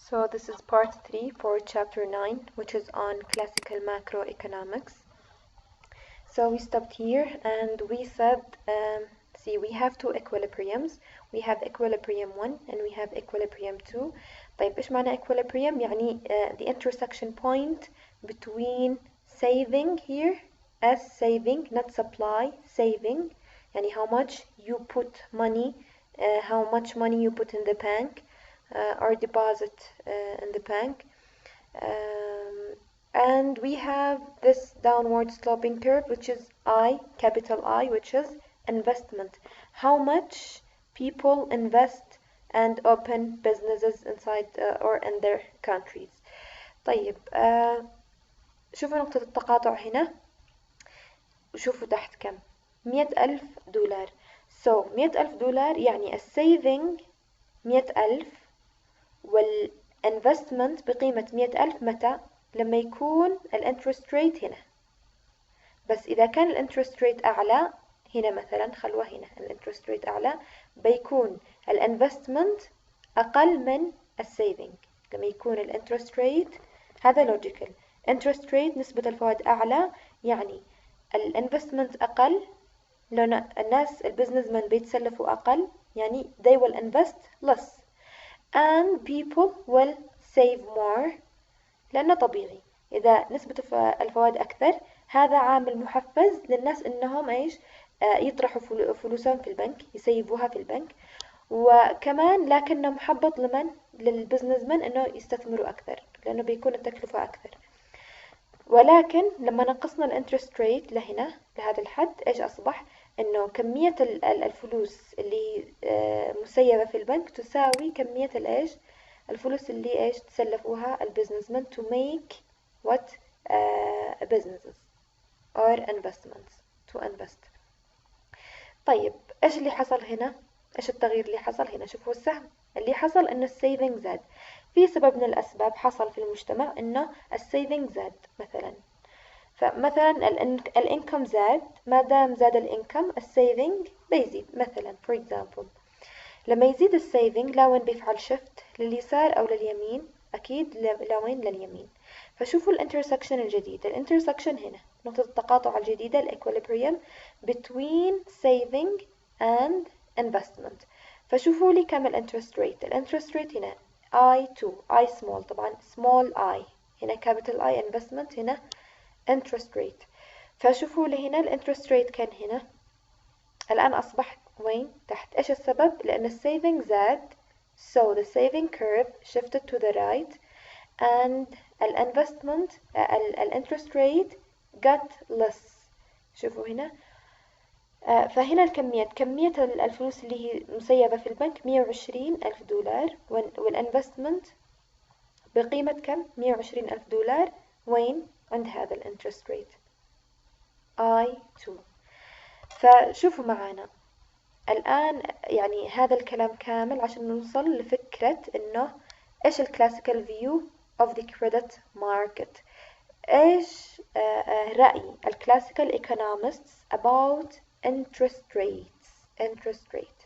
So this is part 3 for chapter 9, which is on classical macroeconomics. So we stopped here and we said, see, we have two equilibriums. We have equilibrium 1 and we have equilibrium 2. طيب إيش معنى equilibrium؟ يعني the intersection point between saving here as saving, not supply, saving. يعني how much you put money, how much money you put in the bank. Or deposit in the bank, and we have this downward sloping curve, which is I, capital I, which is investment. How much people invest and open businesses inside or in their countries. طيب شوفوا نقطة التقاطع هنا وشوفوا تحت كم 100,000 دولار. So 100,000 دولار يعني السيفنج 100,000 والانفستمنت بقيمة 100,000 متى؟ لما يكون الانترست ريت هنا. بس إذا كان الانترست ريت أعلى هنا مثلا خلوه هنا الانترست ريت أعلى بيكون الانفستمنت أقل من السيفنج. لما يكون الانترست ريت هذا لوجيكال. انترست ريت نسبة الفوائد أعلى يعني الانفستمنت أقل لأن الناس البزنس من بيتسلفوا أقل يعني they will invest less. And people will save more لأنه طبيعي إذا نسبة الفوائد أكثر هذا عامل محفز للناس إنهم إيش يطرحوا فلوسهم في البنك يسيبوها في البنك وكمان لكنه محبط للبزنس من إنه يستثمروا أكثر لأنه بيكون التكلفة أكثر. ولكن لما نقصنا الانترست ريت لهنا لهذا الحد إيش أصبح؟ إنه كمية الفلوس اللي مسيبة في البنك تساوي كمية الإيش؟ الفلوس اللي إيش تسلفوها البزنسmen to make what businesses or investments to invest. طيب إيش اللي حصل هنا؟ إيش التغيير اللي حصل هنا؟ شوفوا السهم اللي حصل إنه السيفنج زاد. في سبب من الأسباب حصل في المجتمع إنه السيفنج زاد مثلا. فمثلا الانكم زاد ما دام زاد الانكم السيفنج بيزيد مثلا for example. لما يزيد السيفنج لا وين بيفعل شيفت لليسار أو لليمين أكيد لا وين لليمين. فشوفوا الانترسكشن الجديد الانترسكشن هنا نقطة التقاطع الجديدة الإكوليبريم between saving and investment. فشوفوا لي كم الانترست ريت هنا I2 I small طبعا small I هنا capital I investment هنا interest rate. فشوفوا لي هنا الانترست ريت كان هنا الآن أصبح وين تحت. إيش السبب؟ لأن السيفنج زاد so the saving curve shifted to the right and الانفستمنت الانترست ريت got less. شوفوا هنا فهنا كمية الفلوس اللي هي مسيبة في البنك 120,000 دولار والانفستمنت بقيمة كم؟ 120,000 دولار وين؟ عند هذا الانترست ريت I2. فشوفوا معانا الآن يعني هذا الكلام كامل عشان نوصل لفكرة إنه إيش الكلاسيكال فيو of the credit market. إيش رأي الكلاسيكال economists about interest rate.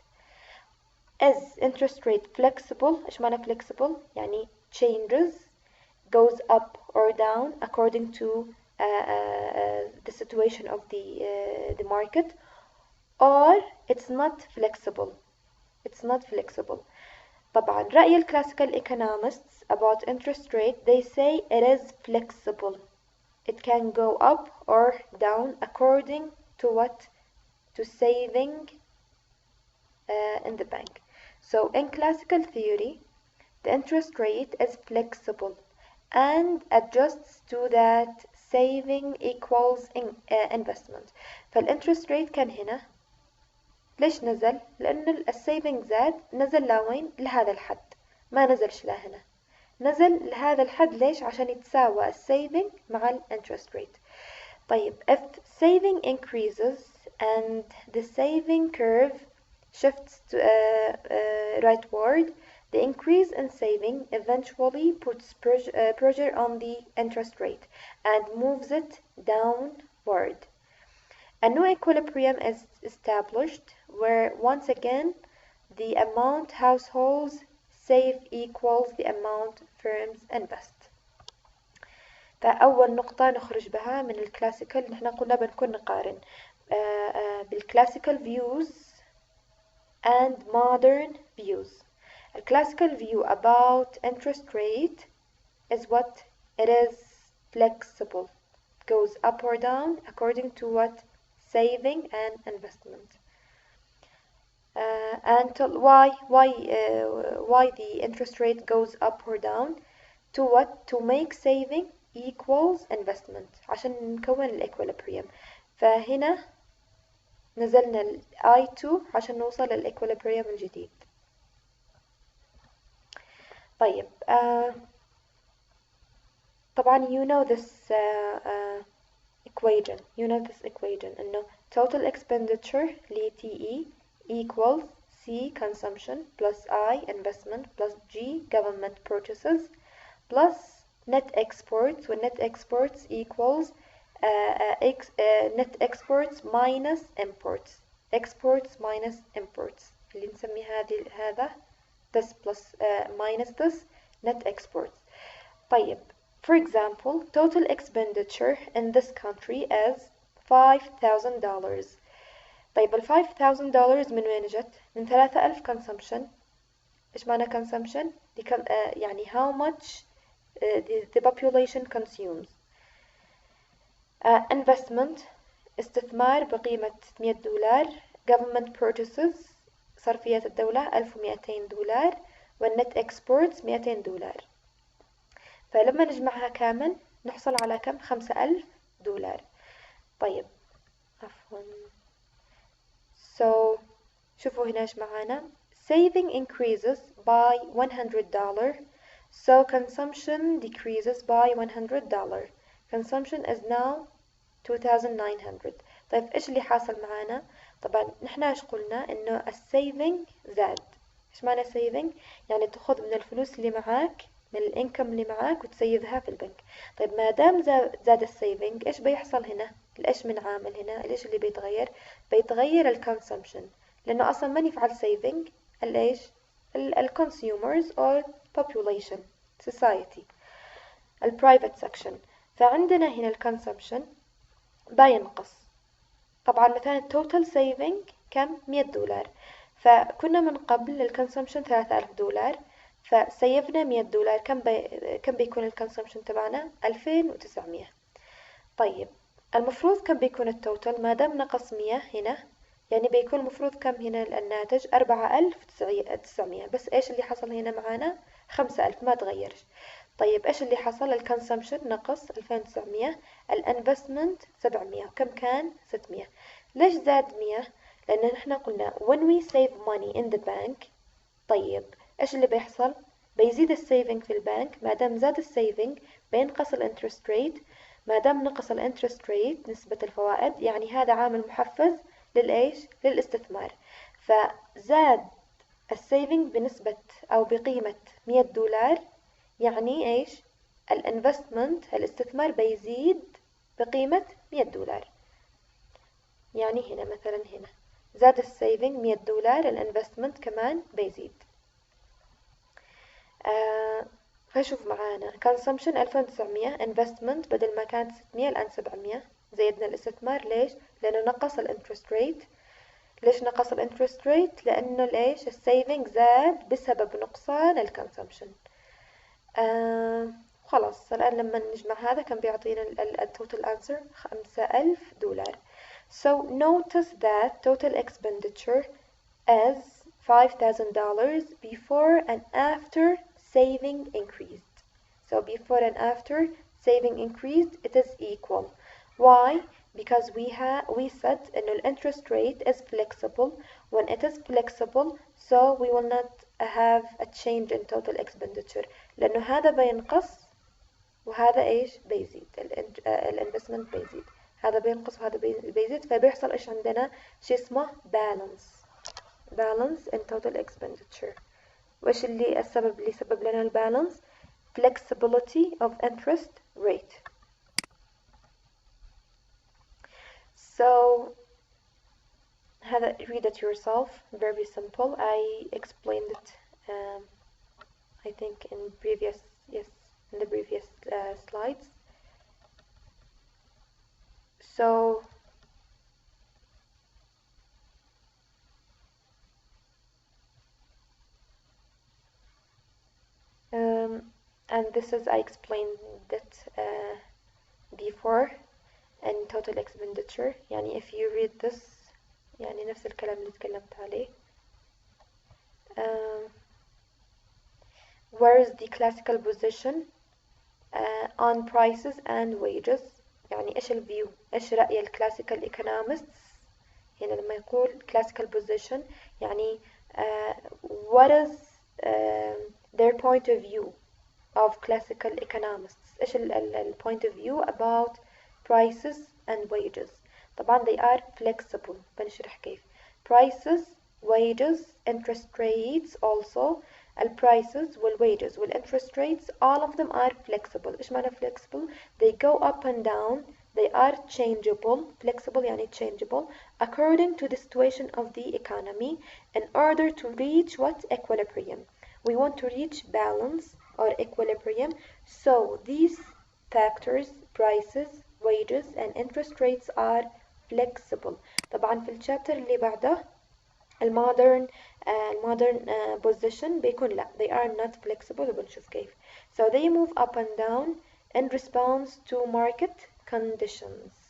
Is interest rate flexible؟ إيش معنى flexible؟ يعني changes goes up or down according to the situation of the market or it's not flexible. طبعا رأي الكلاسيكال economists about interest rate they say it is flexible. It can go up or down according to what? To saving in the bank. So in classical theory the interest rate is flexible and adjusts to that saving equals investment. فالinterest rate كان هنا ليش نزل؟ لأن السيفنج زاد نزل لوين؟ لهذا الحد ما نزلش لهنا نزل لهذا الحد ليش؟ عشان يتساوى السيفنج مع الانترست ريت. طيب if saving increases and the saving curve shifts to rightward the increase in saving eventually puts pressure on the interest rate and moves it downward. A new equilibrium is established where once again the amount households save equals the amount firms invest. فأول نقطة نخرج بها من الكلاسيكال، نحن قلنا بنكون نقارن بالكلاسيكال views and modern views. A classical view about interest rate is what? It is flexible. It goes up or down according to what? Saving and investment. And why the interest rate goes up or down? To what? To make saving equals investment عشان نكون الإكوليبريم. فهنا نزلنا ال I2 عشان نوصل للإكوليبريم الجديد. طيب طبعا you know this equation. You know this equation إنه total expenditure ل TE equals C consumption plus I investment plus G government purchases plus net exports, والnet exports equals net exports minus imports. Exports minus imports اللي نسمي هذا this plus minus this net exports. طيب for example total expenditure in this country is $5,000. طيب ال $5,000 من وين جت؟ من 3,000 consumption. إيش معنى consumption؟ يعني how much the population consumes. Investment استثمار بقيمة $100. Government purchases صرفية الدولة $1,200 والnet exports $200. فلما نجمعها كامل نحصل على كم؟ $5,000. طيب عفوا so شوفوا هنا ايش معانا saving increases by $100 so consumption decreases by $100. consumption is now 2,900. طيب ايش اللي حاصل معانا؟ طبعا نحنا ايش قلنا انه السيفنج زاد. ايش معنى saving؟ يعني تاخذ من الفلوس اللي معاك من الانكم اللي معاك وتسيفها في البنك. طيب ما دام زاد السيفنج ايش بيحصل هنا؟ ايش من عامل هنا؟ ايش اللي بيتغير؟ بيتغير الكونسومشن لانه اصلا ما نفعل سيفنج الايش؟ الكونسيومرز or population society البرايفت سكشن. فعندنا هنا الكونسومشن بينقص. طبعا مثلا التوتال سيفنج كم؟ $100. فكنا من قبل الكونسومشن $3,000 فسيفنا $100. كم بيكون الكونسومشن تبعنا؟ 2,900. طيب المفروض كم بيكون التوتال؟ ما دام نقص 100 هنا يعني بيكون المفروض كم هنا الناتج؟ 4,900. بس ايش اللي حصل هنا معانا؟ 5,000 ما تغيرش. طيب ايش اللي حصل؟ الكونسومشن نقص 2,900 الانفستمنت 700 وكم كان؟ 600. ليش زاد 100؟ لأن نحن قلنا when we save money in the bank. طيب ايش اللي بيحصل؟ بيزيد السيفنج في البنك. ما دام زاد السيفنج بينقص الانترست ريت. ما دام نقص الانترست ريت نسبة الفوائد يعني هذا عامل محفز للإيش؟ للاستثمار. فزاد السيفنج بنسبة أو بقيمة $100 يعني إيش؟ الانفستمنت الاستثمار بيزيد بقيمة $100. يعني هنا مثلا هنا زاد السيفنج $100 الانفستمنت كمان بيزيد. فشوف معانا consumption 2,900 investment بدل ما كانت 600 الآن 700. زيدنا الاستثمار. ليش؟ لأنه نقص الانترست ريت. ليش نقص الانترست ريت؟ لأنه ليش؟ السيفنج زاد بسبب نقصان الكونسومشن. خلاص الآن لما نجمع هذا كان بيعطينا التوتال answer $5,000. So notice that total expenditure is $5,000 before and after saving increased. So before and after saving increased it is equal. Why? Because we said that the interest rate is flexible. When it is flexible so we will not have a change in total expenditure لأنه هذا بينقص وهذا إيش بيزيد. الانفستمنت بيزيد. هذا بينقص وهذا بيزيد فبيحصل إيش عندنا؟ شيء اسمه balance in total expenditure. وإيش اللي السبب اللي سبب لنا البالانس؟ flexibility of interest rate. So هذا read it yourself. Very simple. I explained it I think in previous, yes, in the previous slides. So and this is I explained it before in total expenditure. يعني if you read this يعني نفس الكلام اللي تكلمت عليه. Where is the classical position on prices and wages؟ يعني إيش الفيو، إيش رأي الكلاسيكال economists هنا لما يقول classical position يعني what is their point of view of classical economists، إيش ال point of view about prices and wages. طبعا they are flexible، بنشرح كيف prices wages interest rates also. الprices والwages والinterest rates all of them are flexible. إيش معنى flexible؟ they go up and down, they are changeable. flexible يعني changeable according to the situation of the economy in order to reach what equilibrium. We want to reach balance or equilibrium. So these factors prices wages and interest rates are flexible. طبعا في الشابتر اللي بعده المودرن position بيكون لا they are not flexible وبنشوف كيف. So they move up and down in response to market conditions.